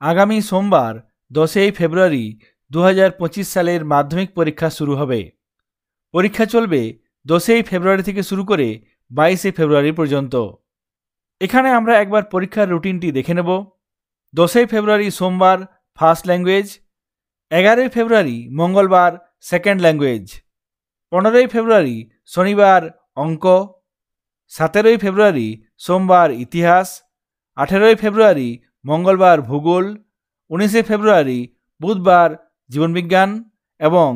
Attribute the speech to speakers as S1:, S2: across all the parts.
S1: আগামী সোমবার 10ই ফেব্রুয়ারি 2025 সালের মাধ্যমিক পরীক্ষা শুরু হবে। পরীক্ষা চলবে 10ই ফেব্রুয়ারি থেকে শুরু করে 22শে ফেব্রুয়ারি পর্যন্ত। এখানে আমরা একবার পরীক্ষার রুটিনটি দেখে নেব। 10ই ফেব্রুয়ারি সোমবার ফার্স্ট ল্যাঙ্গুয়েজ, 11ই ফেব্রুয়ারি মঙ্গলবার সেকেন্ড ল্যাঙ্গুয়েজ, 15ই ফেব্রুয়ারি শনিবার অঙ্ক, 17ই ফেব্রুয়ারি সোমবার ইতিহাস, 18ই ফেব্রুয়ারি মঙ্গলবার ভূগোল, 19শে ফেব্রুয়ারি বুধবার জীবনবিজ্ঞান এবং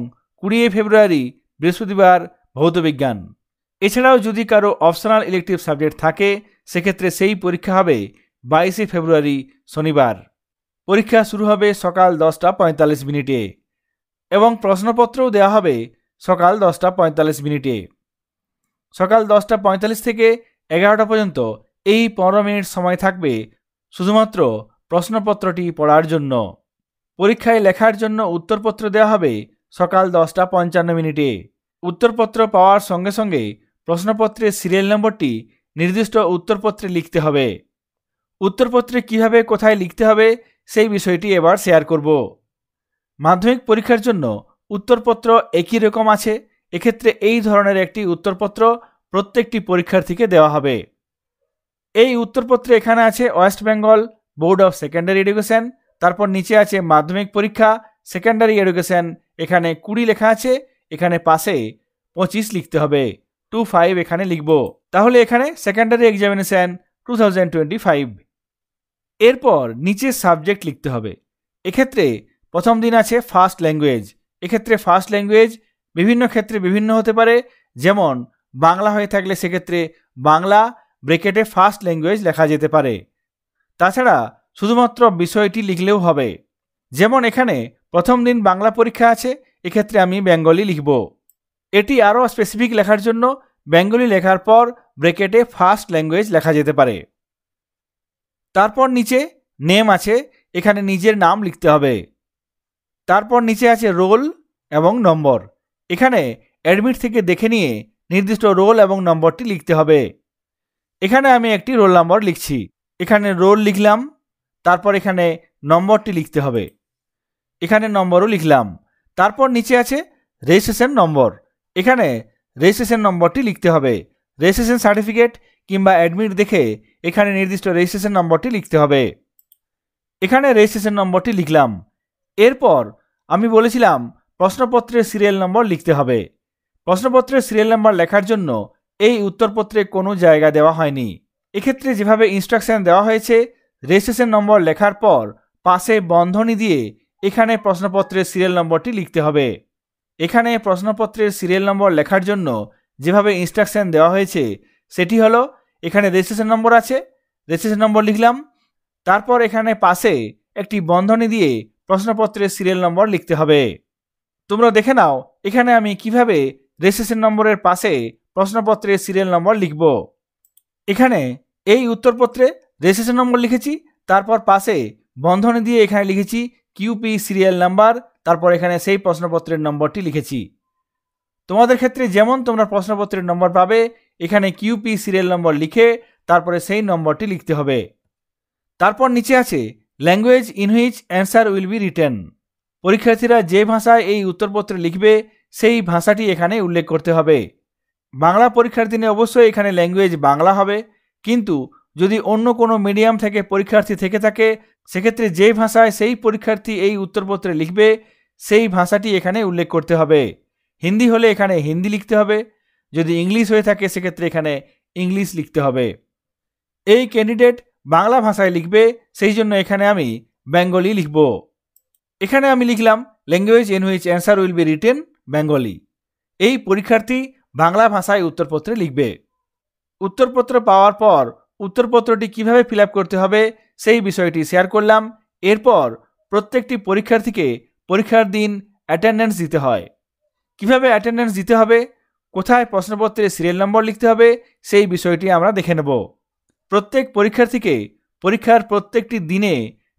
S1: 20 ফেব্রুয়ারি বৃহস্পতিবার ভৌতবিজ্ঞান। এছাড়াও যদি কারো অপশনাল ইলেকটিভ সাবজেক্ট থাকে সেক্ষেত্রে সেই পরীক্ষা হবে 22শে ফেব্রুয়ারি শনিবার। পরীক্ষা শুরু হবে সকাল 10:45 এবং প্রশ্নপত্রও দেওয়া হবে সকাল 10:45। সকাল 10:45 থেকে 11টা পর্যন্ত এই 15 মিনিট সময় থাকবে শুধুমাত্র প্রশ্নপত্রটি পড়ার জন্য। পরীক্ষায় লেখার জন্য উত্তরপত্র দেওয়া হবে সকাল 10:55। উত্তরপত্র পাওয়ার সঙ্গে সঙ্গে প্রশ্নপত্রের সিরিয়াল নম্বরটি নির্দিষ্ট উত্তরপত্রে লিখতে হবে। উত্তরপত্রে কিভাবে কোথায় লিখতে হবে সেই বিষয়টি এবার শেয়ার করব। মাধ্যমিক পরীক্ষার জন্য উত্তরপত্র একই রকম আছে। এক্ষেত্রে এই ধরনের একটি উত্তরপত্র প্রত্যেকটি পরীক্ষার্থীকে দেওয়া হবে। এই উত্তরপত্রে এখানে আছে West Bengal board of secondary education, তারপর নিচে আছে মাধ্যমিক পরীক্ষা সেকেন্ডারি এডুকেশন, এখানে 20 লেখা আছে, এখানে পাশে 25 লিখতে হবে, 25 এখানে লিখব। তাহলে এখানে সেকেন্ডারি এক্সামিনেশন 2025। এরপর নিচে সাবজেক্ট লিখতে হবে। এক্ষেত্রে প্রথম দিন আছে ফার্স্ট ল্যাঙ্গুয়েজ। এক্ষেত্রে ফার্স্ট ল্যাঙ্গুয়েজ বিভিন্ন ক্ষেত্রে বিভিন্ন হতে পারে, যেমন বাংলা হয়ে থাকলে সেক্ষেত্রে বাংলা ব্রেকেটে ফার্স্ট ল্যাঙ্গুয়েজ লেখা যেতে পারে। তাছাড়া শুধুমাত্র বিষয়টি লিখলেও হবে। যেমন এখানে প্রথম দিন বাংলা পরীক্ষা আছে, এক্ষেত্রে আমি বেঙ্গলি লিখব। এটি আরও স্পেসিফিক লেখার জন্য বেঙ্গলি লেখার পর ব্রেকেটে ফার্স্ট ল্যাঙ্গুয়েজ লেখা যেতে পারে। তারপর নিচে নেম আছে, এখানে নিজের নাম লিখতে হবে। তারপর নিচে আছে রোল এবং নম্বর। এখানে অ্যাডমিট থেকে দেখে নিয়ে নির্দিষ্ট রোল এবং নম্বরটি লিখতে হবে। এখানে আমি একটি রোল নম্বর লিখছি, এখানে রোল লিখলাম, তারপর এখানে নম্বরটি লিখতে হবে, এখানে নম্বরও লিখলাম। তারপর নিচে আছে রেজিস্ট্রেশন নম্বর, এখানে রেজিস্ট্রেশন নম্বরটি লিখতে হবে। রেজিস্ট্রেশন সার্টিফিকেট কিংবা অ্যাডমিট দেখে এখানে নির্দিষ্ট রেজিস্ট্রেশন নম্বরটি লিখতে হবে। এখানে রেজিস্ট্রেশন নম্বরটি লিখলাম। এরপর আমি বলেছিলাম প্রশ্নপত্রের সিরিয়াল নম্বর লিখতে হবে। প্রশ্নপত্রের সিরিয়াল নম্বর লেখার জন্য এই উত্তরপত্রে কোনো জায়গা দেওয়া হয়নি। এক্ষেত্রে যেভাবে ইনস্ট্রাকশন দেওয়া হয়েছে, রেজিস্ট্রেশন নম্বর লেখার পর পাশে বন্ধনী দিয়ে এখানে প্রশ্নপত্রের সিরিয়াল নম্বরটি লিখতে হবে। এখানে প্রশ্নপত্রের সিরিয়াল নম্বর লেখার জন্য যেভাবে ইনস্ট্রাকশন দেওয়া হয়েছে সেটি হলো, এখানে রেজিস্ট্রেশন নম্বর আছে, রেজিস্ট্রেশন নম্বর লিখলাম, তারপর এখানে পাশে একটি বন্ধনী দিয়ে প্রশ্নপত্রের সিরিয়াল নম্বর লিখতে হবে। তোমরা দেখে নাও এখানে আমি কিভাবে রেজিস্ট্রেশন নম্বরের পাশে প্রশ্নপত্রের সিরিয়াল নম্বর লিখব। এখানে এই উত্তরপত্রে রেজিস্ট্রেশন নম্বর লিখেছি, তারপর পাশে বন্ধনী দিয়ে এখানে লিখেছি কিউপি সিরিয়াল নাম্বার, তারপর এখানে সেই প্রশ্নপত্রের নম্বরটি লিখেছি। তোমাদের ক্ষেত্রে যেমন তোমরা প্রশ্নপত্রের নম্বর পাবে, এখানে কিউপি সিরিয়াল নম্বর লিখে তারপরে সেই নম্বরটি লিখতে হবে। তারপর নিচে আছে language in which answer will be written. পরীক্ষার্থীরা যে ভাষায় এই উত্তরপত্রে লিখবে সেই ভাষাটি এখানে উল্লেখ করতে হবে। বাংলা পরীক্ষার দিনে অবশ্যই এখানে ল্যাঙ্গুয়েজ বাংলা হবে, কিন্তু যদি অন্য কোনো মিডিয়াম থেকে পরীক্ষার্থী থেকে থাকে সেক্ষেত্রে যে ভাষায় সেই পরীক্ষার্থী এই উত্তরপত্রে লিখবে সেই ভাষাটি এখানে উল্লেখ করতে হবে। হিন্দি হলে এখানে হিন্দি লিখতে হবে, যদি ইংলিশ হয়ে থাকে সেক্ষেত্রে এখানে ইংলিশ লিখতে হবে। এই ক্যান্ডিডেট বাংলা ভাষায় লিখবে, সেই জন্য এখানে আমি বেঙ্গলি লিখব। এখানে আমি লিখলাম language in which answer will be written Bengali. এই পরীক্ষার্থী বাংলা ভাষায় উত্তরপত্রে লিখবে। উত্তরপত্র পাওয়ার পর উত্তরপত্রটি কিভাবে ফিল আপ করতে হবে সেই বিষয়টি শেয়ার করলাম। এরপর প্রত্যেকটি পরীক্ষার্থীকে পরীক্ষার দিন অ্যাটেন্ডেন্স দিতে হয়। কিভাবে অ্যাটেন্ডেন্স দিতে হবে, কোথায় প্রশ্নপত্রে সিরিয়াল নম্বর লিখতে হবে সেই বিষয়টি আমরা দেখে নেব। প্রত্যেক পরীক্ষার্থীকে পরীক্ষার প্রত্যেকটি দিনে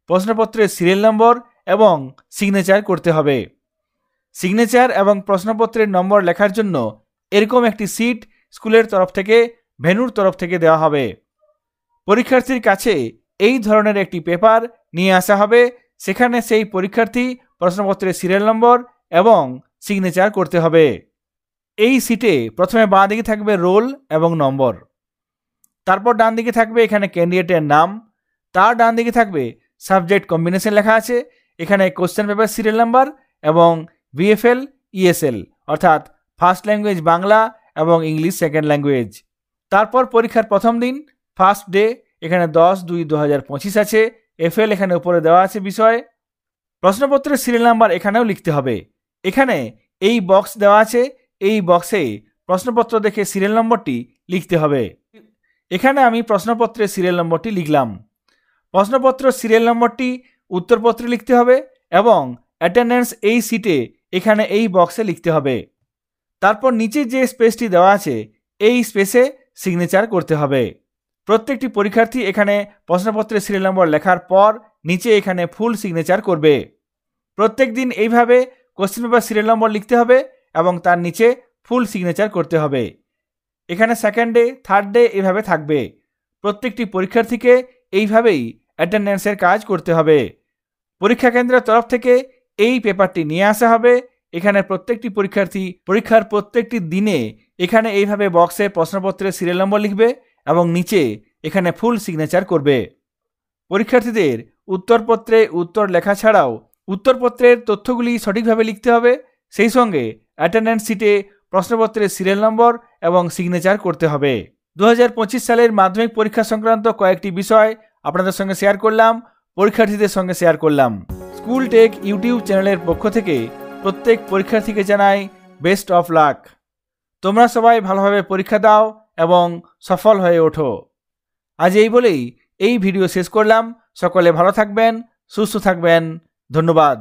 S1: প্রশ্নপত্রের সিরিয়াল নম্বর এবং সিগনেচার করতে হবে। সিগনেচার এবং প্রশ্নপত্রের নম্বর লেখার জন্য এরকম একটি সিট স্কুলের তরফ থেকে, ভেন্যুর তরফ থেকে দেওয়া হবে। পরীক্ষার্থীর কাছে এই ধরনের একটি পেপার নিয়ে আসা হবে, সেখানে সেই পরীক্ষার্থী প্রশ্নপত্রের সিরিয়াল নম্বর এবং সিগনেচার করতে হবে। এই সিটে প্রথমে বাঁ দিকে থাকবে রোল এবং নম্বর, তারপর ডান দিকে থাকবে এখানে ক্যান্ডিডেটের নাম, তার ডান দিকে থাকবে সাবজেক্ট কম্বিনেশন লেখা আছে, এখানে কোশ্চেন পেপার সিরিয়াল নাম্বার এবং VFL ESL অর্থাৎ ফার্স্ট ল্যাঙ্গুয়েজ বাংলা এবং ইংলিশ সেকেন্ড ল্যাঙ্গুয়েজ। তারপর পরীক্ষার প্রথম দিন ফার্স্ট ডে, এখানে 10/2/2025 আছে, FL এখানে উপরে দেওয়া আছে বিষয়। প্রশ্নপত্রের সিরিয়াল নাম্বার এখানেও লিখতে হবে, এখানে এই বক্স দেওয়া আছে, এই বক্সে প্রশ্নপত্র দেখে সিরিয়াল নম্বরটি লিখতে হবে। এখানে আমি প্রশ্নপত্রের সিরিয়াল নম্বরটি লিখলাম। প্রশ্নপত্র সিরিয়াল নম্বরটি উত্তরপত্রে লিখতে হবে এবং অ্যাটেন্ডেন্স এই সিটে এখানে এই বক্সে লিখতে হবে। তারপর নিচে যে স্পেসটি দেওয়া আছে এই স্পেসে সিগনেচার করতে হবে। প্রত্যেকটি পরীক্ষার্থী এখানে প্রশ্নপত্রের সিরিয়াল নম্বর লেখার পর নিচে এখানে ফুল সিগনেচার করবে। প্রত্যেক দিন এইভাবে কোশ্চেন পেপার সিরিয়াল নম্বর লিখতে হবে এবং তার নিচে ফুল সিগনেচার করতে হবে। এখানে সেকেন্ড ডে থার্ড ডে এভাবে থাকবে। প্রত্যেকটি পরীক্ষার্থীকে এইভাবেই অ্যাটেন্ডেন্সের কাজ করতে হবে। পরীক্ষা কেন্দ্রের তরফ থেকে এই পেপারটি নিয়ে আসা হবে। এখানে প্রত্যেকটি পরীক্ষার্থী পরীক্ষার প্রত্যেকটি দিনে এখানে এইভাবে বক্সে প্রশ্নপত্রের সিরিয়াল নম্বর লিখবে এবং নিচে এখানে ফুল সিগনেচার করবে। পরীক্ষার্থীদের উত্তরপত্রে উত্তর লেখা ছাড়াও উত্তরপত্রের তথ্যগুলি সঠিকভাবে লিখতে হবে, সেই সঙ্গে অ্যাটেন্ডেন্স সিটে প্রশ্নপত্রের সিরিয়াল নম্বর এবং সিগনেচার করতে হবে। 2025 সালের মাধ্যমিক পরীক্ষা সংক্রান্ত কয়েকটি বিষয় আপনাদের সঙ্গে শেয়ার করলাম, পরীক্ষার্থীদের সঙ্গে শেয়ার করলাম। স্কুল টেক ইউটিউব চ্যানেলের পক্ষ থেকে প্রত্যেক পরীক্ষার্থীকে জানাই বেস্ট অফ লাক। তোমরা সবাই ভালোভাবে পরীক্ষা দাও এবং সফল হয়ে ওঠো। আজ এই বলেই এই ভিডিও শেষ করলাম। সকলে ভালো থাকবেন, সুস্থ থাকবেন। ধন্যবাদ।